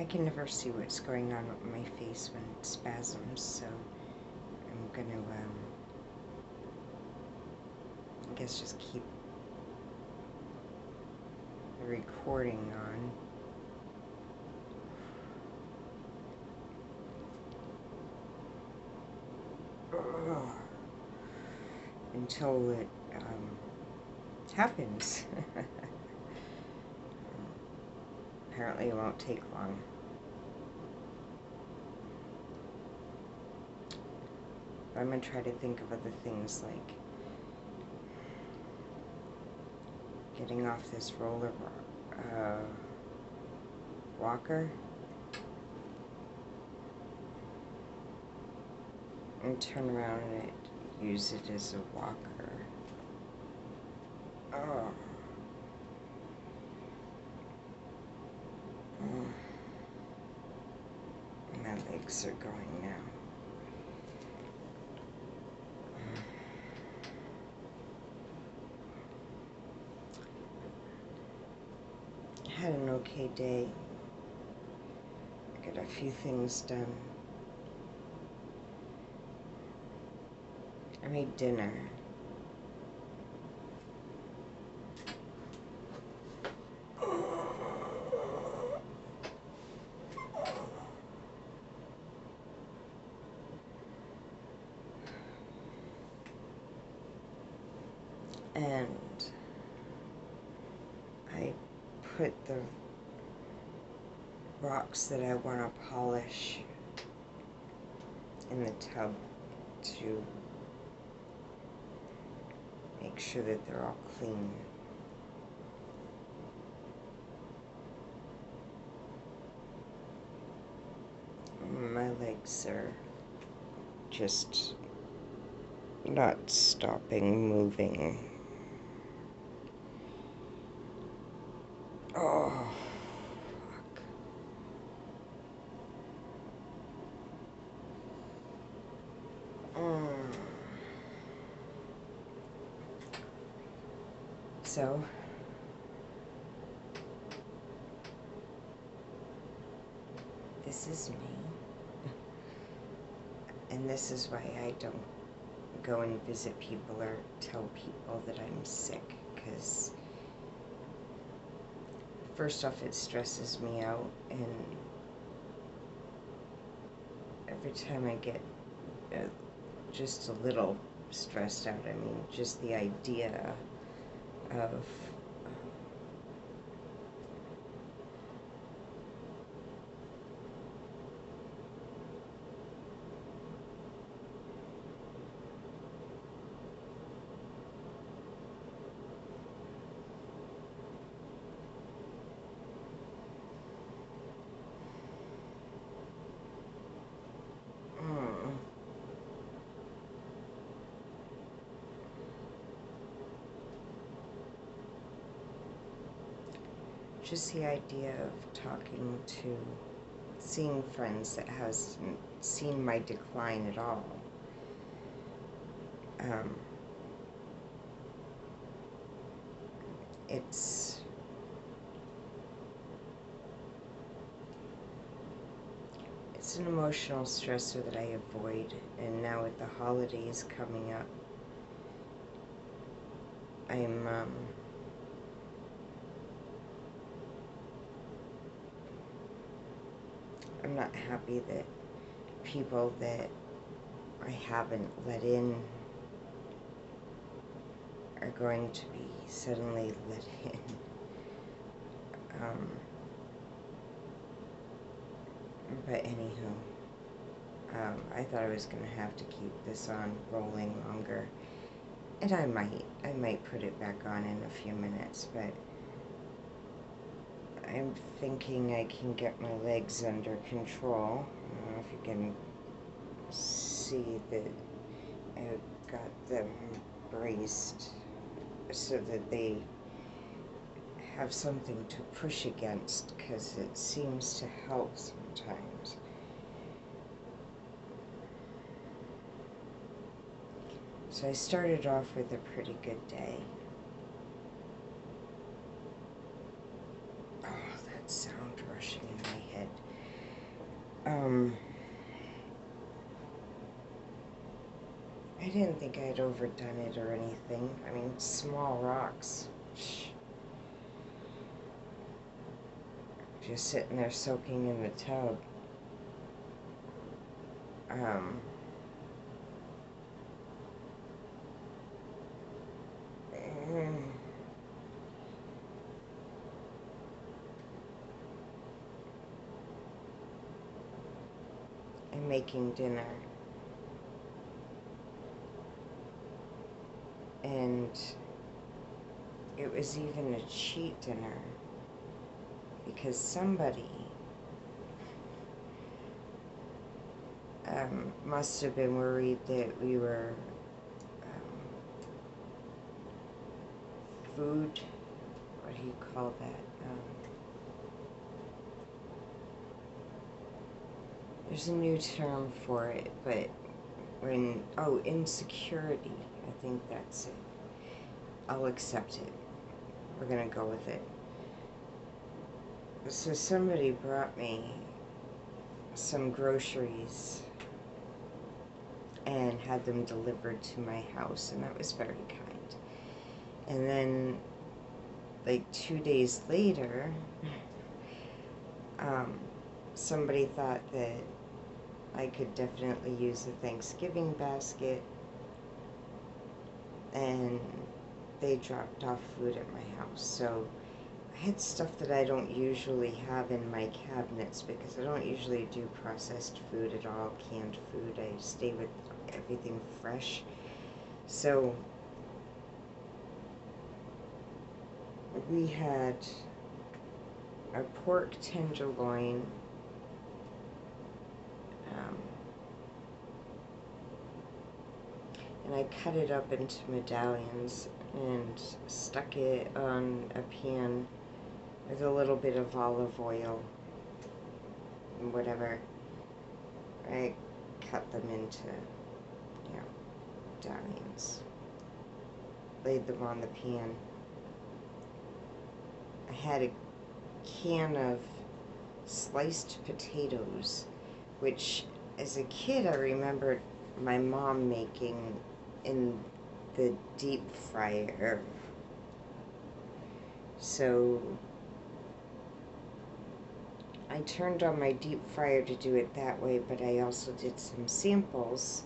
I can never see what's going on with my face when it spasms, so I'm gonna, I guess just keep the recording on. Until it happens. Apparently it won't take long. I'm going to try to think of other things like getting off this roller walker and turn around and use it as a walker. Oh. My legs are going now. I had an okay day. I got a few things done. I made dinner. And I put the rocks that I want to polish in the tub to make sure that they're all clean. My legs are just not stopping moving. Oh, fuck. So, this is me. And this is why I don't go and visit people or tell people that I'm sick, because first off, it stresses me out, and every time I get just a little stressed out, I mean, just the idea of just the idea of talking to, seeing friends that hasn't seen my decline at all. It's an emotional stressor that I avoid, and now with the holidays coming up, I'm not happy that people that I haven't let in are going to be suddenly let in. But anywho, I thought I was going to have to keep this on rolling longer, and I might put it back on in a few minutes, but I'm thinking I can get my legs under control. I don't know if you can see that I've got them braced so that they have something to push against, because it seems to help sometimes. So I started off with a pretty good day. Oh, that sound rushing in my head. didn't think I had overdone it or anything. I mean, small rocks. Just sitting there soaking in the tub. And making dinner. And it was even a cheat dinner because somebody must have been worried that we were food, what do you call that? There's a new term for it, but when, insecurity, I think that's it. I'll accept it. We're gonna go with it. So somebody brought me some groceries and had them delivered to my house, and that was very kind. And then, like 2 days later, somebody thought that I could definitely use a Thanksgiving basket, and they dropped off food at my house. So I had stuff that I don't usually have in my cabinets because I don't usually do processed food at all, canned food. I stay with everything fresh. So we had a pork tenderloin, and I cut it up into medallions and stuck it on a pan with a little bit of olive oil and whatever. I cut them into, medallions. Laid them on the pan. I had a can of sliced potatoes, which as a kid I remembered my mom making in the deep fryer. So I turned on my deep fryer to do it that way, but I also did some samples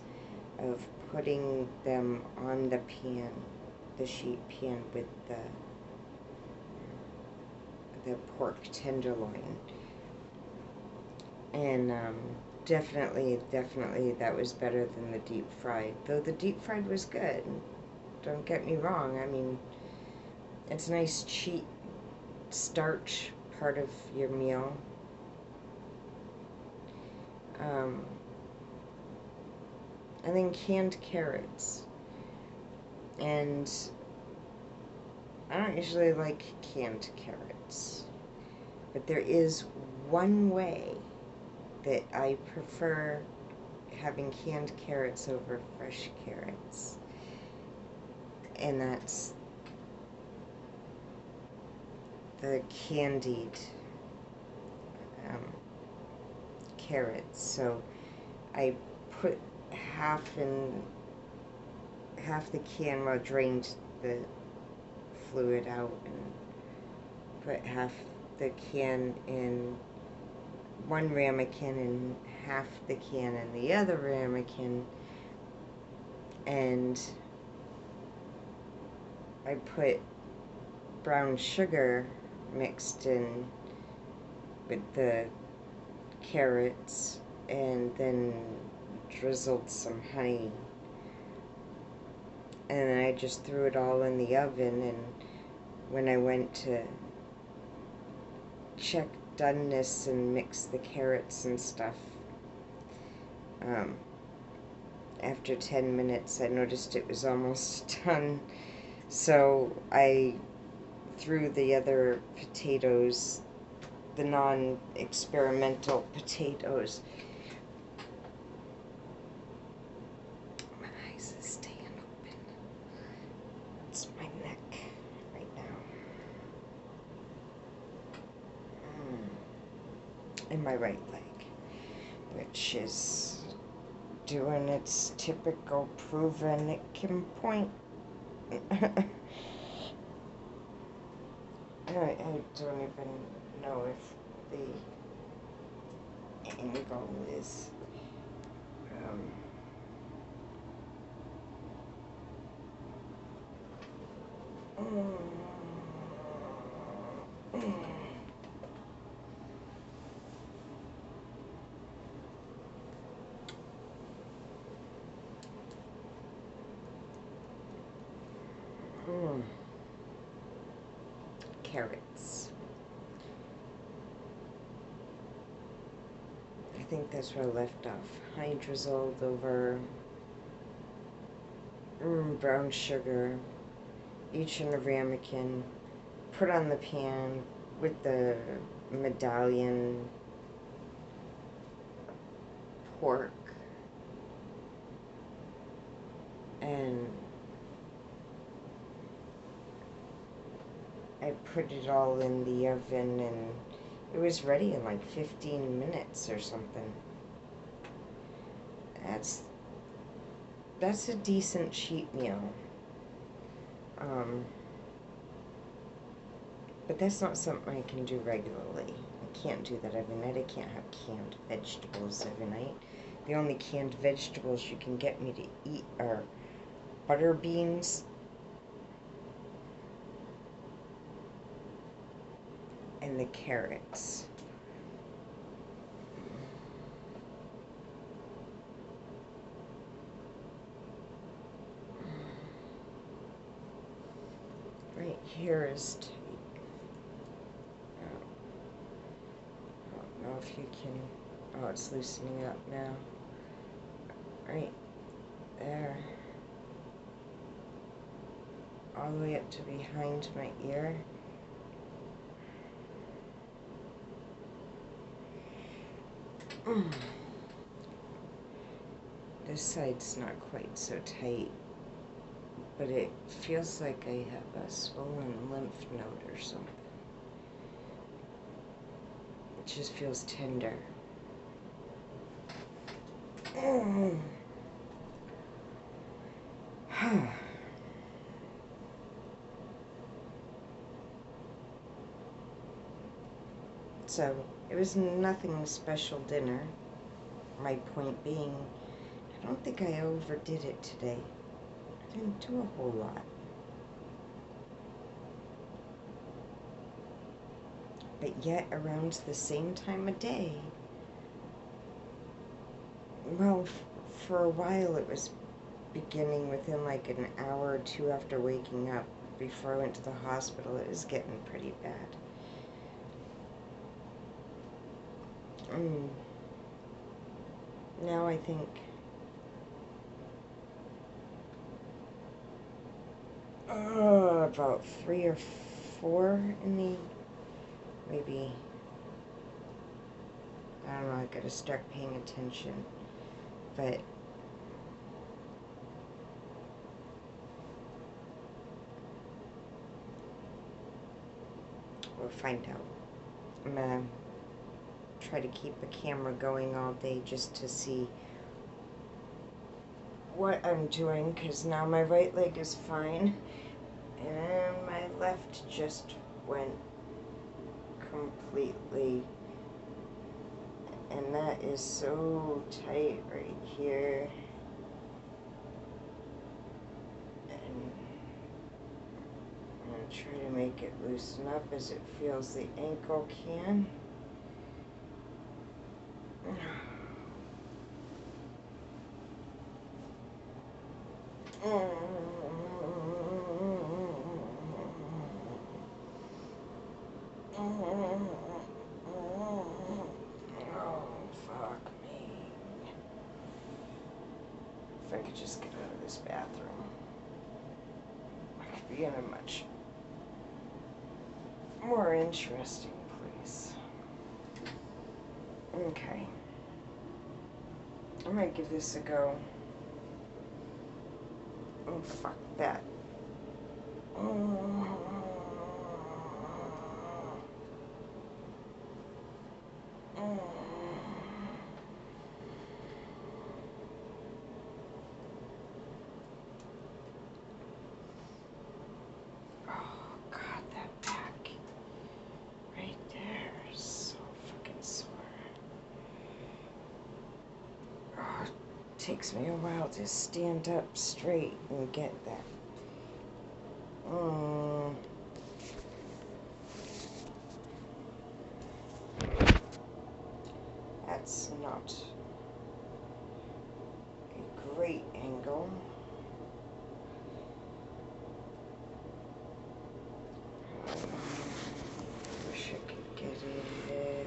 of putting them on the pan, the sheet pan with the pork tenderloin. And definitely that was better than the deep fried. Though the deep fried was good. Don't get me wrong. I mean, it's a nice cheap starch part of your meal. And then canned carrots. And I don't usually like canned carrots, but there is one way that I prefer having canned carrots over fresh carrots, and that's the candied carrots. So I put half the can, well, drained the fluid out, and put half the can in one ramekin and half the can in the other ramekin, and I put brown sugar mixed in with the carrots, and then drizzled some honey, and then I just threw it all in the oven. And when I went to check doneness and mix the carrots and stuff, after 10 minutes I noticed it was almost done, so I threw the other potatoes, the non-experimental potatoes. My eyes are staying open. It's my neck right now. And my right leg, which is doing its typical proven it can point. I don't even know if the angle is carrots. I think that's where I left off. Honey drizzled over brown sugar, each in a ramekin, put on the pan with the medallion pork, and I put it all in the oven, and it was ready in like 15 minutes or something. That's a decent cheat meal. But that's not something I can do regularly. I can't do that every night. I can't have canned vegetables every night. The only canned vegetables you can get me to eat are butter beans and the carrots. Right here is tight. I don't know if you can. Oh, it's loosening up now. Right there. All the way up to behind my ear. This side's not quite so tight, but it feels like I have a swollen lymph node or something. It just feels tender. So, it was nothing special dinner. My point being, I don't think I overdid it today. I didn't do a whole lot. But yet, around the same time of day, well, for a while it was beginning within like an hour or two after waking up. Before I went to the hospital, it was getting pretty bad. Now I think about 3 or 4 in the, maybe, I don't know, I gotta start paying attention, but we'll find out. I'm gonna try to keep the camera going all day just to see what I'm doing, because now my right leg is fine and my left just went completely, and that is so tight right here, and I'm going to try to make it loosen up as it feels the ankle can. If I could just get out of this bathroom, I could be in a much more interesting place. Okay. I might give this a go. Oh, fuck that. takes me a while to stand up straight and get that. That's not a great angle. Wish I could get it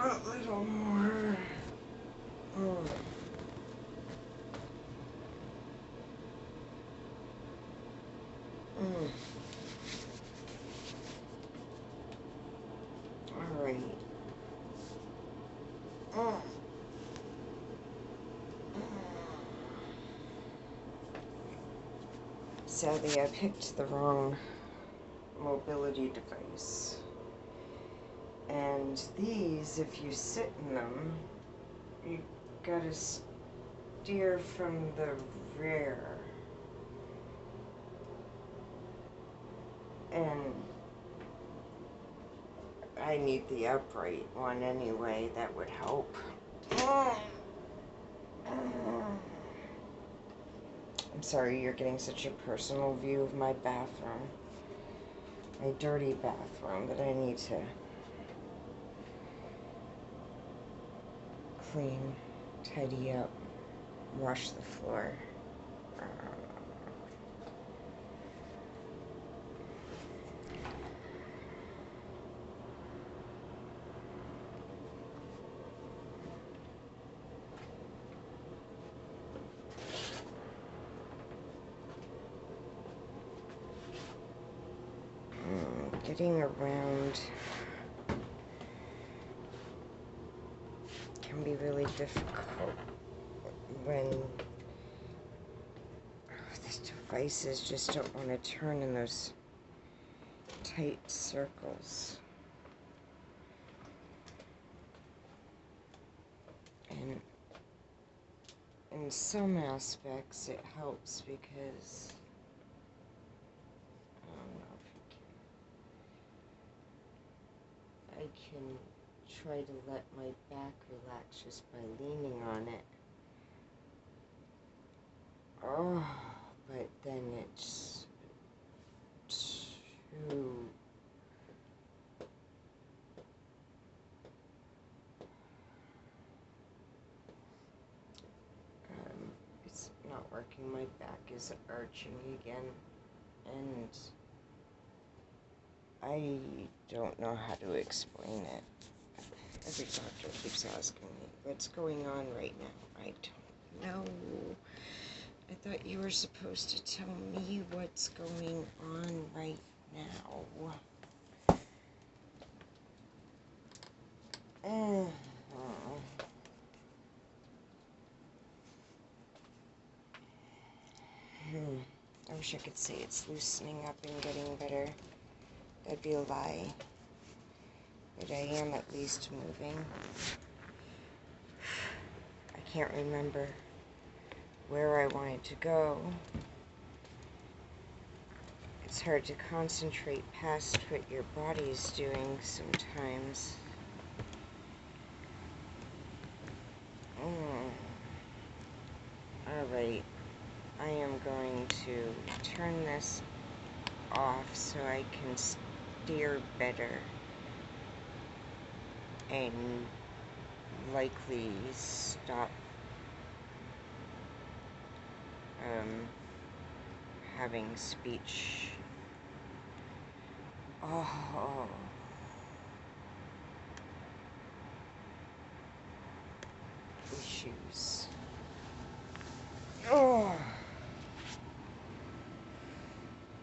a little more. All right. Sadly, I picked the wrong mobility device. And these, if you sit in them, you gotta steer from the rear. And I need the upright one anyway, that would help. I'm sorry you're getting such a personal view of my bathroom. My dirty bathroom that I need to clean, tidy up, wash the floor. Getting around can be really difficult when the devices just don't want to turn in those tight circles. And in some aspects it helps because I can try to let my back relax just by leaning on it. Oh, but then it's too... it's not working. My back is arching again, and I don't know how to explain it. Every doctor keeps asking me, what's going on right now? I don't know. I thought you were supposed to tell me what's going on right now. I wish I could say it's loosening up and getting better. That'd be a lie. But I am at least moving. I can't remember where I wanted to go. It's hard to concentrate past what your body's doing sometimes. Alright, I am going to turn this off so I can steer better and likely stop having speech issues.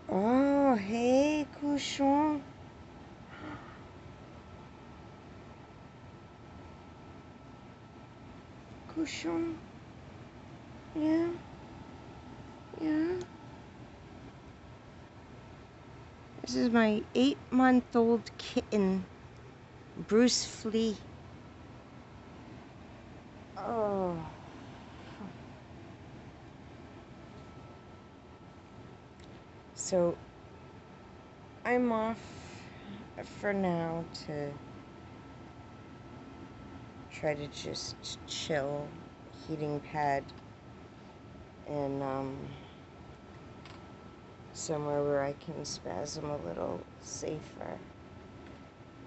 Oh, hey, cochon. Cochon. Yeah. Yeah. This is my 8-month-old kitten, Bruce Flea. Oh. So, I'm off for now to try to just chill, heating pad, and somewhere where I can spasm a little safer,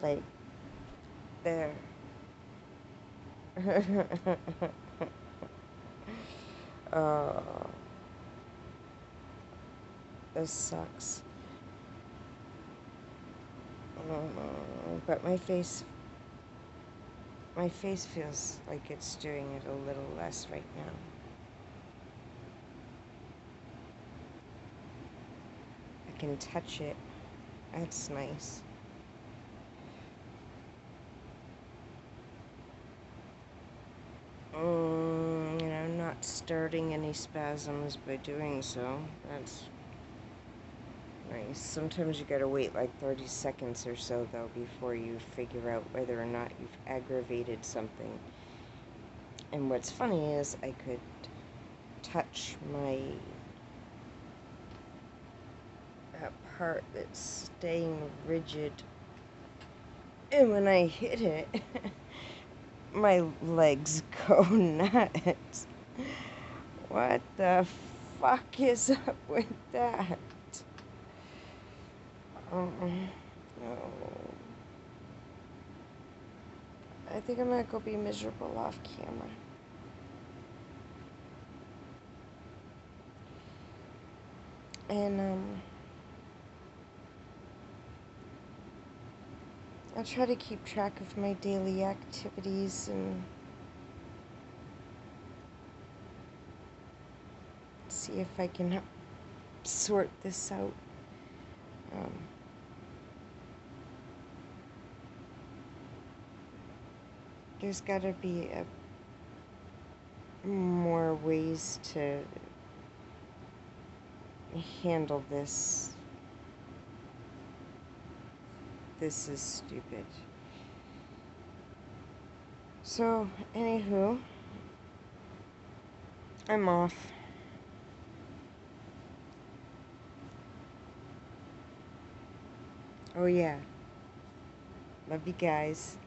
like there. Oh, this sucks. But my face feels like it's doing it a little less right now. I can touch it. That's nice. And I'm not starting any spasms by doing so. That's nice. Sometimes you gotta wait like 30 seconds or so, though, before you figure out whether or not you've aggravated something. And what's funny is I could touch that part that's staying rigid, and when I hit it, my legs go nuts. What the fuck is up with that? No. I think I'm gonna go be miserable off camera. And, I'll try to keep track of my daily activities and see if I can sort this out. There's gotta be more ways to handle this. This is stupid. So, anywho, I'm off. Oh yeah. Love you guys.